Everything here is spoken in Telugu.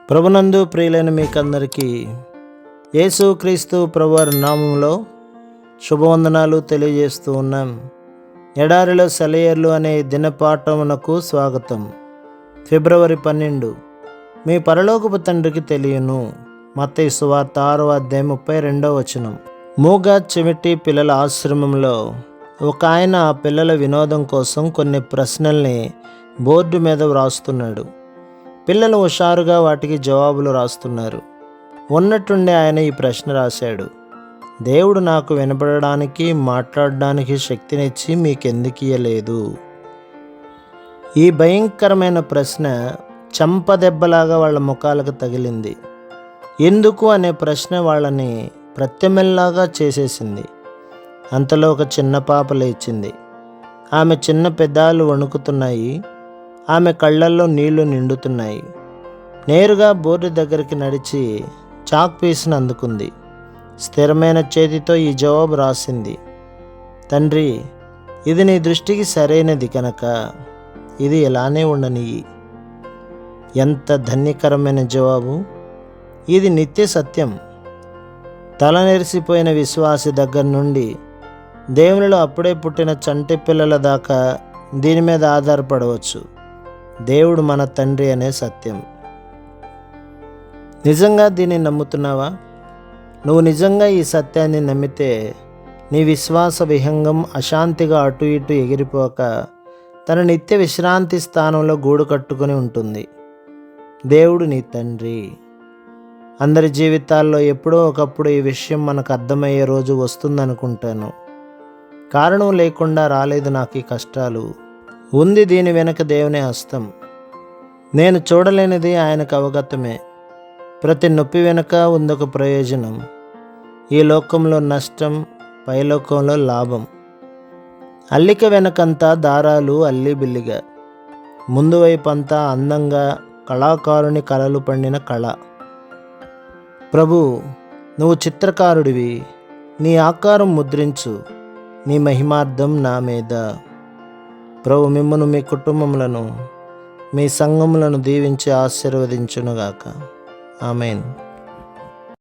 ప్రభునందు ప్రియులైన మీకందరికీ యేసుక్రీస్తు ప్రభువారి నామంలో శుభవందనాలు తెలియజేస్తూ ఉన్నాం. ఎడారిలో సెలయేర్లు అనే దినపాఠమునకు స్వాగతం. ఫిబ్రవరి 12. మీ పరలోకపు తండ్రికి తెలియను. మత్తయి సువార్త 6వ అధ్యాయం 32వ వచనం. మూగ చెవిటి పిల్లల ఆశ్రమంలో ఒక ఆయన ఆ పిల్లల వినోదం కోసం కొన్ని ప్రశ్నల్ని బోర్డు మీద వ్రాస్తున్నాడు. పిల్లలు హుషారుగా వాటికి జవాబులు రాస్తున్నారు. ఉన్నట్టుండి ఆయన ఈ ప్రశ్న రాశాడు: దేవుడు నాకు వినపడడానికి, మాట్లాడడానికి శక్తినిచ్చి మీకెందుకు ఇయ్యలేదు? ఈ భయంకరమైన ప్రశ్న చెంపదెబ్బలాగా వాళ్ళ ముఖాలకు తగిలింది. ఎందుకు అనే ప్రశ్న వాళ్ళని ప్రత్యమిల్లాగా చేసేసింది. అంతలో ఒక చిన్న పాప లేచింది. ఆమె చిన్న పెదాలు వణుకుతున్నాయి. ఆమె కళ్ళల్లో నీళ్లు నిండుతున్నాయి. నేరుగా బోర్డు దగ్గరికి నడిచి చాక్ పీస్ని అందుకుంది. స్థిరమైన చేతితో ఈ జవాబు రాసింది: తండ్రి, ఇది నీ దృష్టికి సరైనది కనుక ఇది ఇలానే ఉండనియ్యి. ఎంత ధన్యకరమైన జవాబు! ఇది నిత్య సత్యం. తలనెరిసిపోయిన విశ్వాసి దగ్గర నుండి దేవునిలో అప్పుడే పుట్టిన చంటి పిల్లల దాకా దీని మీద ఆధారపడవచ్చు. దేవుడు మన తండ్రి అనే సత్యం. నిజంగా దీన్ని నమ్ముతున్నావా? నువ్వు నిజంగా ఈ సత్యాన్ని నమ్మితే నీ విశ్వాస విహంగం అశాంతిగా అటు ఇటు ఎగిరిపోక తన నిత్య విశ్రాంతి స్థానంలో గూడు కట్టుకుని ఉంటుంది. దేవుడు నీ తండ్రి. అందరి జీవితాల్లో ఎప్పుడో ఒకప్పుడు ఈ విషయం మనకు అర్థమయ్యే రోజు వస్తుందనుకుంటాను. కారణం లేకుండా రాలేదు నాకు ఈ కష్టాలు. ఉంది దీని వెనక దేవుని హస్తం. నేను చూడలేనిది ఆయనకు అవగతమే. ప్రతి నొప్పి వెనుక ఉందొక ప్రయోజనం. ఈ లోకంలో నష్టం, పైలోకంలో లాభం. అల్లిక వెనకంతా దారాలు అల్లిబిల్లిగా, ముందు వైపు అంతా అందంగా కళాకారుని కలలు పండిన కళ. ప్రభు, నువ్వు చిత్రకారుడివి. నీ ఆకారం ముద్రించు. నీ మహిమార్థం నా మీద. ప్రభు మిమ్మును, మీ కుటుంబములను, మీ సంఘములను దీవించి ఆశీర్వదించునుగాక. ఆమేన్.